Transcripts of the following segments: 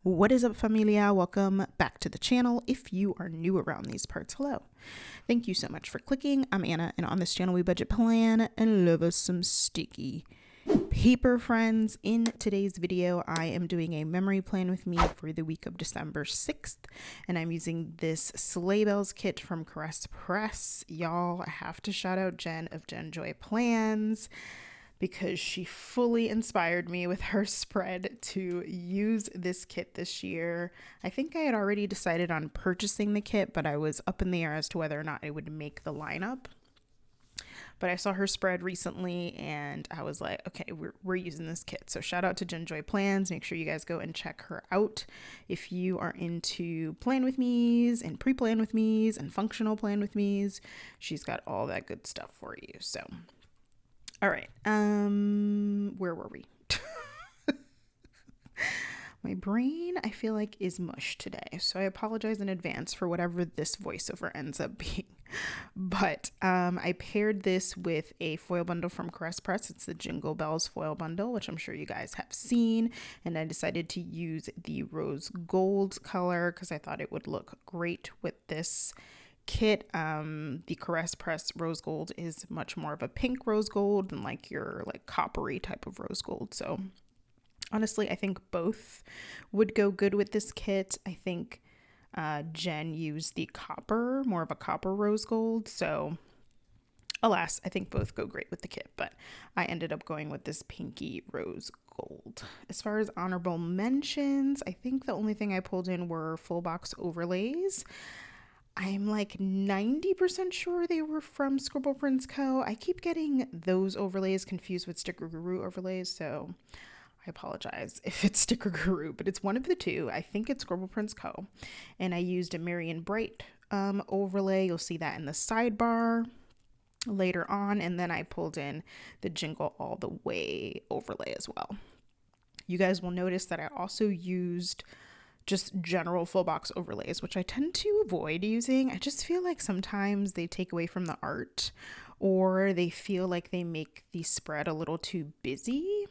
What is up, familia? Welcome back to the channel. If you are new around these parts, hello. Thank you so much for clicking. I'm Anna, and on this channel we budget plan and love us some sticky paper, friends. In today's video, I am doing a memory plan with me for the week of December 6th, and I'm using this Sleigh Bells kit from Caress Press. Y'all, I have to shout out Jen of Jen Joy Plans, because she fully inspired me with her spread to use this kit this year. I think I had already decided on purchasing the kit, but I was up in the air as to whether or not it would make the lineup. But I saw her spread recently and I was like, okay, we're using this kit. So shout out to Jen Joy Plans. Make sure you guys go and check her out if you are into plan with me's and pre-plan with me's and functional plan with me's. She's got all that good stuff for you. So all right. Where were we? My brain, I feel like, is mush today. So I apologize in advance for whatever this voiceover ends up being. But I paired this with a foil bundle from Caress Press. It's the Jingle Bells foil bundle, which I'm sure you guys have seen. And I decided to use the rose gold color because I thought it would look great with this kit. The Caress Press rose gold is much more of a pink rose gold than like your like coppery type of rose gold. So honestly, I think both would go good with this kit. I think Jen used the copper, more of a copper rose gold. So alas, I think both go great with the kit, but I ended up going with this pinky rose gold. As far as honorable mentions, I think the only thing I pulled in were full box overlays. I'm like 90% sure they were from Scribble Prints Co. I keep getting those overlays confused with Sticker Guru overlays, so I apologize if it's Sticker Guru, but it's one of the two. I think it's Scribble Prints Co. And I used a Marion Bright overlay. You'll see that in the sidebar later on. And then I pulled in the Jingle All the Way overlay as well. You guys will notice that I also used just general full box overlays, which I tend to avoid using. I just feel like sometimes they take away from the art, or they feel like they make the spread a little too busy.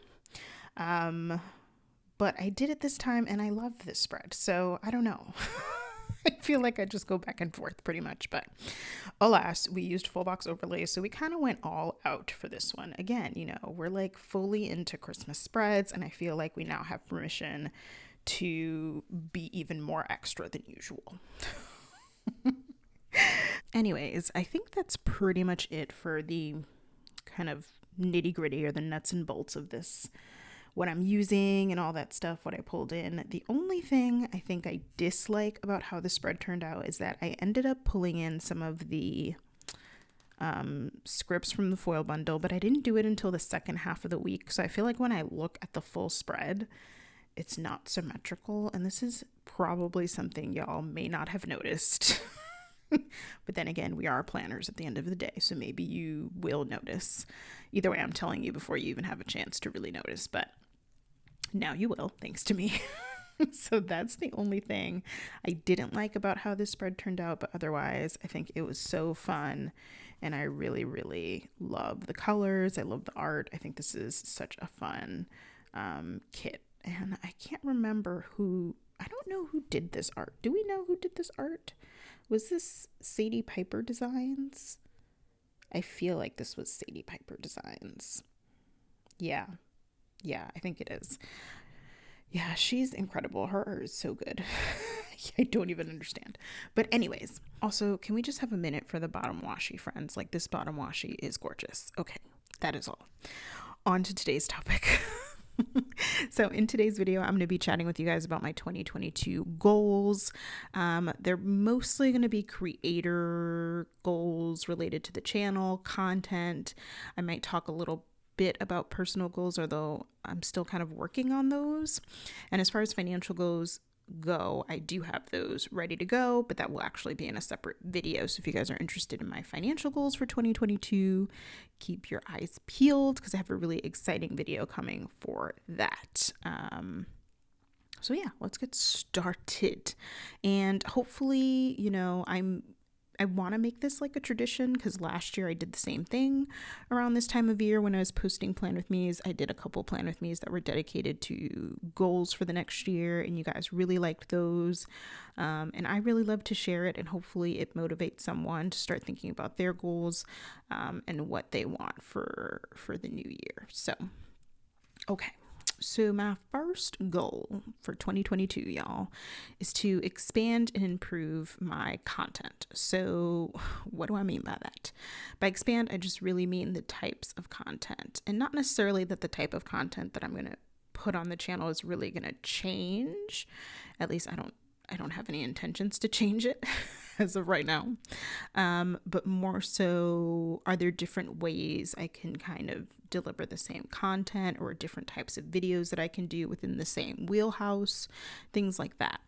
But I did it this time and I love this spread, so I don't know. I feel like I just go back and forth pretty much, but alas, we used full box overlays, so we kind of went all out for this one. Again, you know, we're like fully into Christmas spreads, and I feel like we now have permission to be even more extra than usual. Anyways, I think that's pretty much it for the kind of nitty gritty or the nuts and bolts of this, what I'm using and all that stuff, what I pulled in. The only thing I think I dislike about how the spread turned out is that I ended up pulling in some of the scripts from the foil bundle, but I didn't do it until the second half of the week. So I feel like when I look at the full spread, it's not symmetrical, and this is probably something y'all may not have noticed. But then again, we are planners at the end of the day, so maybe you will notice. Either way, I'm telling you before you even have a chance to really notice, but now you will, thanks to me. So that's the only thing I didn't like about how this spread turned out, but otherwise, I think it was so fun, and I really, really love the colors. I love the art. I think this is such a fun kit. And I can't remember I don't know who did this art. Do we know who did this art? Was this Sadie Piper Designs? I feel like this was Sadie Piper Designs. Yeah, I think it is. Yeah, she's incredible. Her art is so good. I don't even understand. But anyways, also, can we just have a minute for the bottom washi, friends? Like, this bottom washi is gorgeous. Okay, that is all. On to today's topic. So in today's video, I'm going to be chatting with you guys about my 2022 goals. They're mostly going to be creator goals related to the channel, content. I might talk a little bit about personal goals, although I'm still kind of working on those. And as far as financial goals go, I do have those ready to go, but that will actually be in a separate video. So if you guys are interested in my financial goals for 2022, keep your eyes peeled because I have a really exciting video coming for that. So yeah, let's get started. And hopefully, you know, I'm I want to make this like a tradition, because last year I did the same thing around this time of year when I was posting Plan With Me's. I did a couple Plan With Me's that were dedicated to goals for the next year, and you guys really liked those. And I really love to share it, and hopefully it motivates someone to start thinking about their goals and what they want for the new year. So, okay. So my first goal for 2022, y'all, is to expand and improve my content. So what do I mean by that? By expand, I just really mean the types of content, and not necessarily that the type of content that I'm going to put on the channel is really going to change. At least I don't have any intentions to change it as of right now. But more so, are there different ways I can kind of deliver the same content, or different types of videos that I can do within the same wheelhouse, things like that.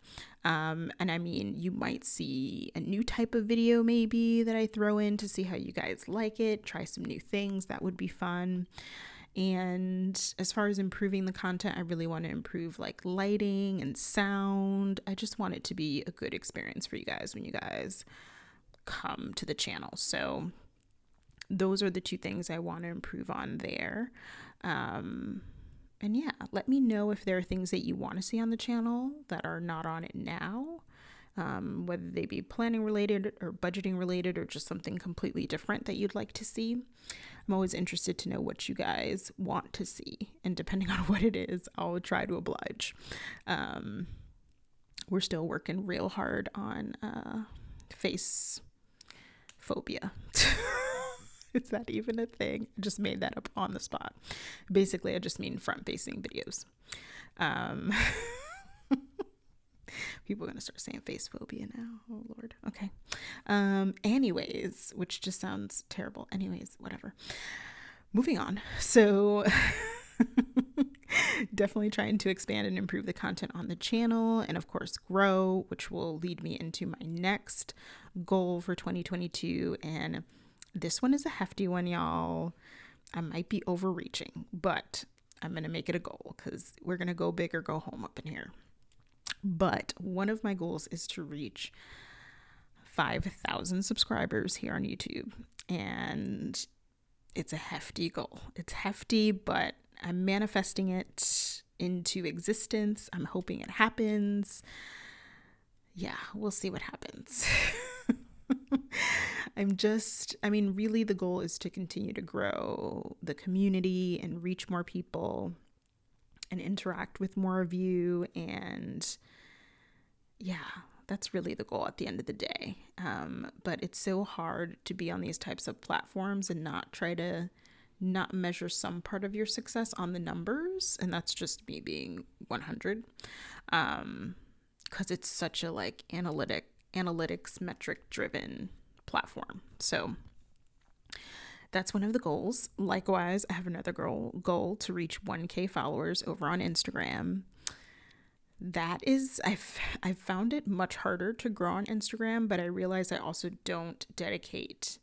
And I mean, you might see a new type of video maybe that I throw in to see how you guys like it, try some new things. That would be fun. And as far as improving the content, I really want to improve like lighting and sound. I just want it to be a good experience for you guys when you guys come to the channel. So those are the two things I want to improve on there. And yeah, let me know if there are things that you want to see on the channel that are not on it now. Whether they be planning related or budgeting related, or just something completely different that you'd like to see. I'm always interested to know what you guys want to see, and depending on what it is, I'll try to oblige. We're still working real hard on face phobia. Is that even a thing? I just made that up on the spot. Basically, I just mean front-facing videos. People are going to start saying face phobia now. Oh, Lord. Okay. Anyways, which just sounds terrible. Anyways, whatever. Moving on. So definitely trying to expand and improve the content on the channel, and of course grow, which will lead me into my next goal for 2022. And this one is a hefty one, y'all. I might be overreaching, but I'm going to make it a goal, because we're going to go big or go home up in here. But one of my goals is to reach 5,000 subscribers here on YouTube. And it's a hefty goal. It's hefty, but I'm manifesting it into existence. I'm hoping it happens. Yeah, we'll see what happens. Really the goal is to continue to grow the community and reach more people and interact with more of you. And yeah, that's really the goal at the end of the day. But it's so hard to be on these types of platforms and not try to not measure some part of your success on the numbers. And that's just me being 100. Because it's such a like analytics metric driven platform. So that's one of the goals. Likewise, I have another goal to reach 1K followers over on Instagram. That is, I've found it much harder to grow on Instagram, but I realize I also don't dedicate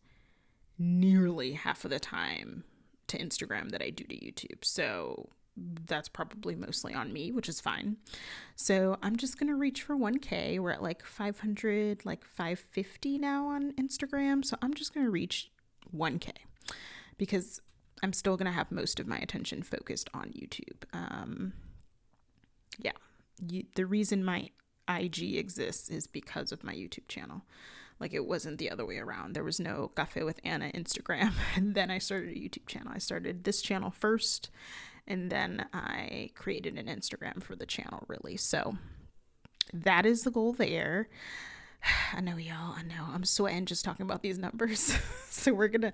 nearly half of the time to Instagram that I do to YouTube. So that's probably mostly on me, which is fine. So I'm just going to reach for 1K. We're at like 500, like 550 now on Instagram. So I'm just going to reach 1K, because I'm still going to have most of my attention focused on YouTube. The reason my IG exists is because of my YouTube channel. Like, it wasn't the other way around. There was no Cafe with Anna Instagram, and then I started a YouTube channel. I started this channel first, and then I created an Instagram for the channel, really. So that is the goal there. I know, y'all. I know. I'm sweating just talking about these numbers. So we're gonna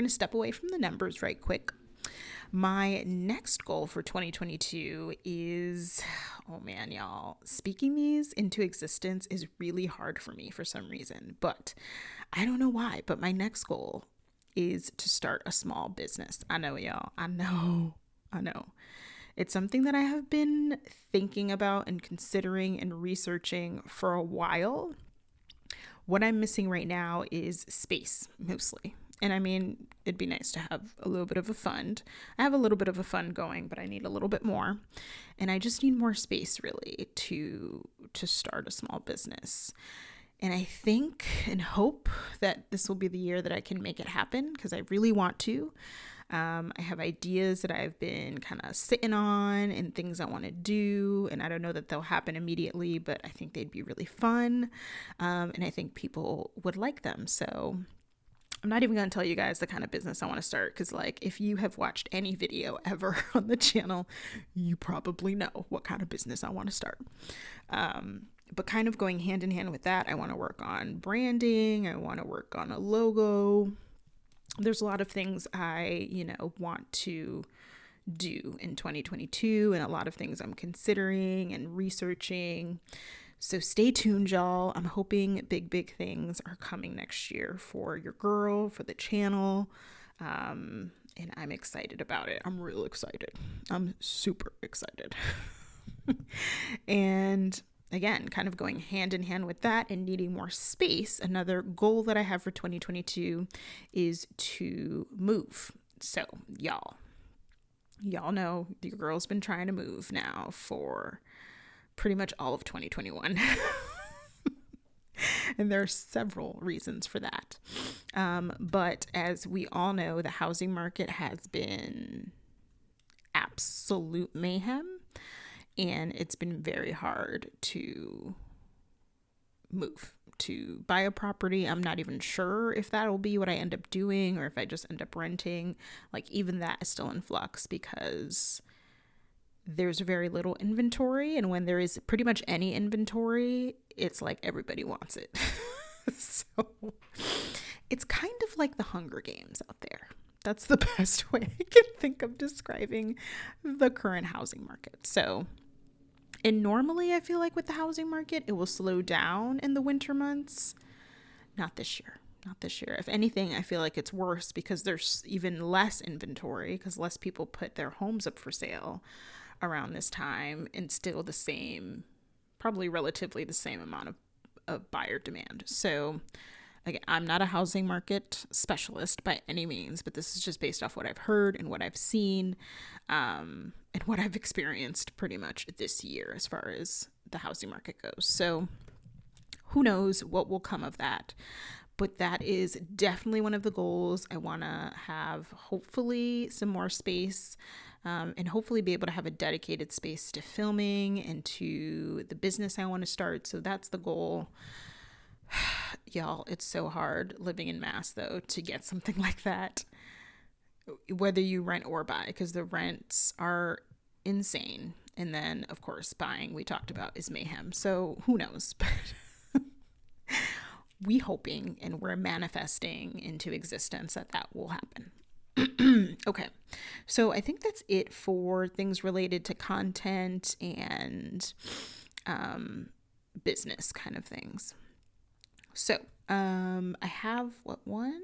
step away from the numbers right quick. My next goal for 2022 is, oh man, y'all, speaking these into existence is really hard for me for some reason, but I don't know why. But my next goal is to start a small business. I know, y'all. I know. It's something that I have been thinking about and considering and researching for a while. What I'm missing right now is space, mostly. And I mean, it'd be nice to have a little bit of a fund. I have a little bit of a fund going, but I need a little bit more. And I just need more space, really, to start a small business. And I think and hope that this will be the year that I can make it happen, because I really want to. I have ideas that I've been kind of sitting on and things I want to do. And I don't know that they'll happen immediately, but I think they'd be really fun. And I think people would like them. So I'm not even going to tell you guys the kind of business I want to start, because like if you have watched any video ever on the channel, you probably know what kind of business I want to start. But kind of going hand in hand with that, I want to work on branding. I want to work on a logo. There's a lot of things I, want to do in 2022, and a lot of things I'm considering and researching. So stay tuned, y'all. I'm hoping big things are coming next year for your girl, for the channel. And I'm excited about it. I'm real excited. I'm super excited. And again, kind of going hand in hand with that and needing more space, another goal that I have for 2022 is to move. So y'all know your girl's been trying to move now for pretty much all of 2021. And there are several reasons for that. But as we all know, the housing market has been absolute mayhem. And it's been very hard to move, to buy a property. I'm not even sure if that'll be what I end up doing or if I just end up renting. Like even that is still in flux, because there's very little inventory. And when there is pretty much any inventory, it's like everybody wants it. So it's kind of like the Hunger Games out there. That's the best way I can think of describing the current housing market. So, and normally I feel like with the housing market, it will slow down in the winter months. Not this year. If anything, I feel like it's worse because there's even less inventory, because less people put their homes up for sale around this time, and still the same, probably relatively the same amount of buyer demand. So again, I'm not a housing market specialist by any means, but this is just based off what I've heard and what I've seen, and what I've experienced pretty much this year as far as the housing market goes. So who knows what will come of that. But that is definitely one of the goals. I want to have hopefully some more space, and hopefully be able to have a dedicated space to filming and to the business I want to start. So that's the goal. Y'all, it's so hard living in Mass, though, to get something like that, whether you rent or buy, because the rents are insane. And then, of course, buying, we talked about, is mayhem. So who knows? But we hoping and we're manifesting into existence that will happen. Okay, so I think that's it for things related to content and business kind of things. So I have one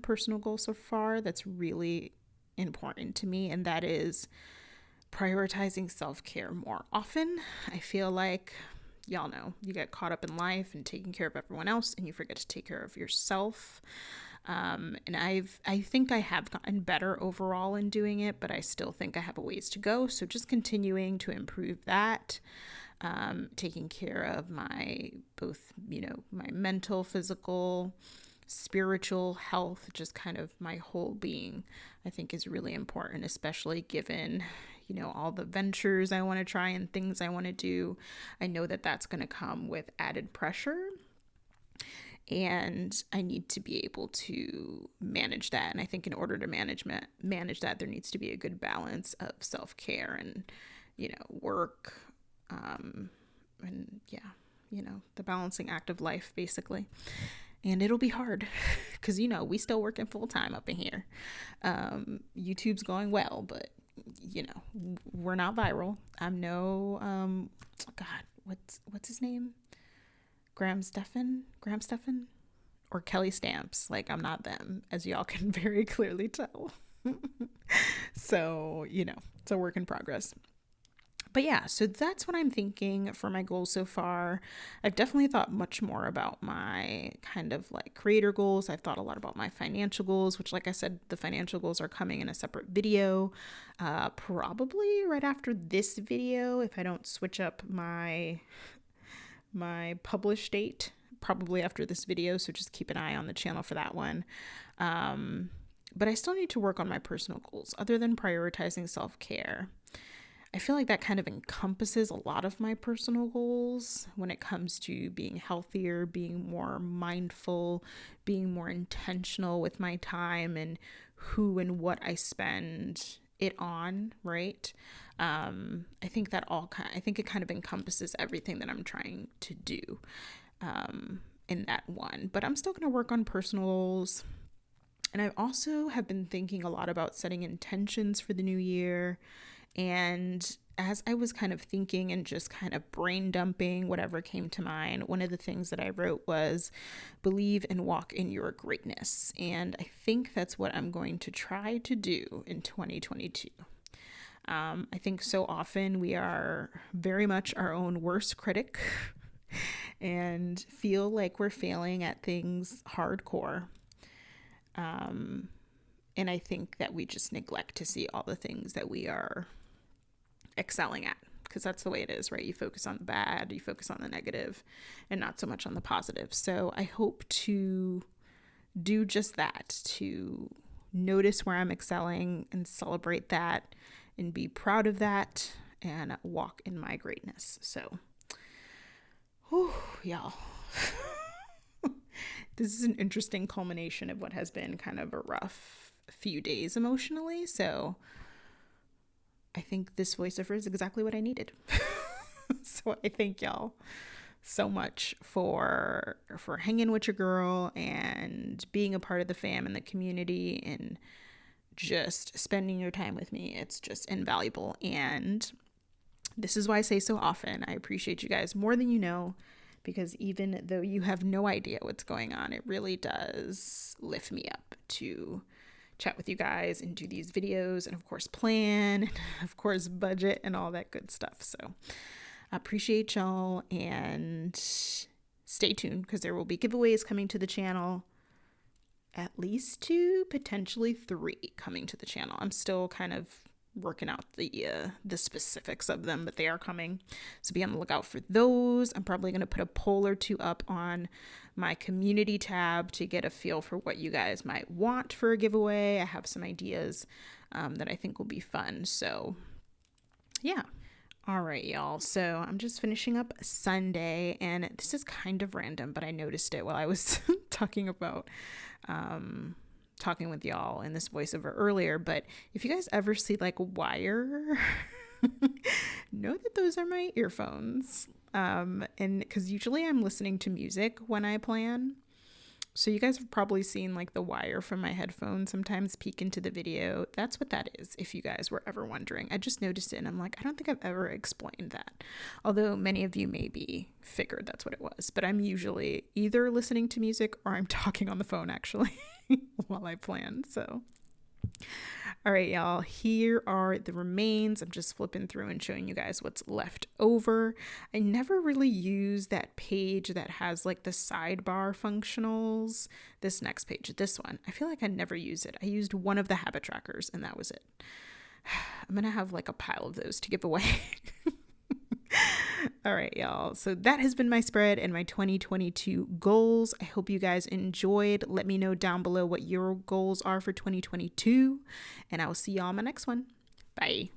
personal goal so far that's really important to me, and that is prioritizing self-care more often. I feel like, y'all know, you get caught up in life and taking care of everyone else, and you forget to take care of yourself. And I think I have gotten better overall in doing it, but I still think I have a ways to go. So just continuing to improve that, taking care of my my mental, physical, spiritual health, just kind of my whole being, I think is really important, especially given all the ventures I want to try and things I want to do. I know that that's going to come with added pressure, and I need to be able to manage that. And I think in order to manage that, there needs to be a good balance of self-care and work, and the balancing act of life, basically. And it'll be hard because we still working full time up in here. YouTube's going well, but we're not viral. I'm no, God, what's his name? Graham Stephan or Kelly Stamps. Like, I'm not them, as y'all can very clearly tell. So, it's a work in progress. But yeah, so that's what I'm thinking for my goals so far. I've definitely thought much more about my kind of like creator goals. I've thought a lot about my financial goals, which, like I said, the financial goals are coming in a separate video, probably right after this video, if I don't switch up my publish date, probably after this video. So just keep an eye on the channel for that one. But I still need to work on my personal goals other than prioritizing self-care. I feel like that kind of encompasses a lot of my personal goals when it comes to being healthier, being more mindful, being more intentional with my time and who and what I spend it on, right? I think it kind of encompasses everything that I'm trying to do in that one. But I'm still going to work on personal goals. And I also have been thinking a lot about setting intentions for the new year. And as I was kind of thinking and just kind of brain dumping whatever came to mind, one of the things that I wrote was believe and walk in your greatness. And I think that's what I'm going to try to do in 2022. I think so often we are very much our own worst critic and feel like we're failing at things hardcore. And I think that we just neglect to see all the things that we are excelling at, because that's the way it is, right? You focus on the bad, you focus on the negative, and not so much on the positive. So I hope to do just that, to notice where I'm excelling and celebrate that and be proud of that and walk in my greatness. So, y'all. This is an interesting culmination of what has been kind of a rough few days emotionally. So I think this voiceover is exactly what I needed. So I thank y'all so much for hanging with your girl and being a part of the fam and the community and just spending your time with me. It's just invaluable. And this is why I say so often, I appreciate you guys more than you know, because even though you have no idea what's going on, it really does lift me up to chat with you guys and do these videos and of course plan and of course budget and all that good stuff. So I appreciate y'all and stay tuned because there will be giveaways coming to the channel, at least 2, potentially 3 coming to the channel. I'm still kind of working out the specifics of them, but they are coming. So be on the lookout for those. I'm probably going to put a poll or 2 up on my community tab to get a feel for what you guys might want for a giveaway. I have some ideas that I think will be fun. So yeah. All right, y'all. So I'm just finishing up Sunday, and this is kind of random, but I noticed it while I was talking with y'all in this voiceover earlier. But if you guys ever see like wire, know that those are my earphones. And because usually I'm listening to music when I plan. So you guys have probably seen like the wire from my headphones sometimes peek into the video. That's what that is, if you guys were ever wondering. I just noticed it and I'm like, I don't think I've ever explained that. Although many of you maybe figured that's what it was. But I'm usually either listening to music or I'm talking on the phone actually while I plan. So all right, y'all, here are the remains. I'm just flipping through and showing you guys what's left over. I never really use that page that has like the sidebar functionals. This next page, this one, I feel like I never use it. I used one of the habit trackers and that was it. I'm going to have like a pile of those to give away. All right, y'all. So that has been my spread and my 2022 goals. I hope you guys enjoyed. Let me know down below what your goals are for 2022, and I will see y'all on my next one. Bye.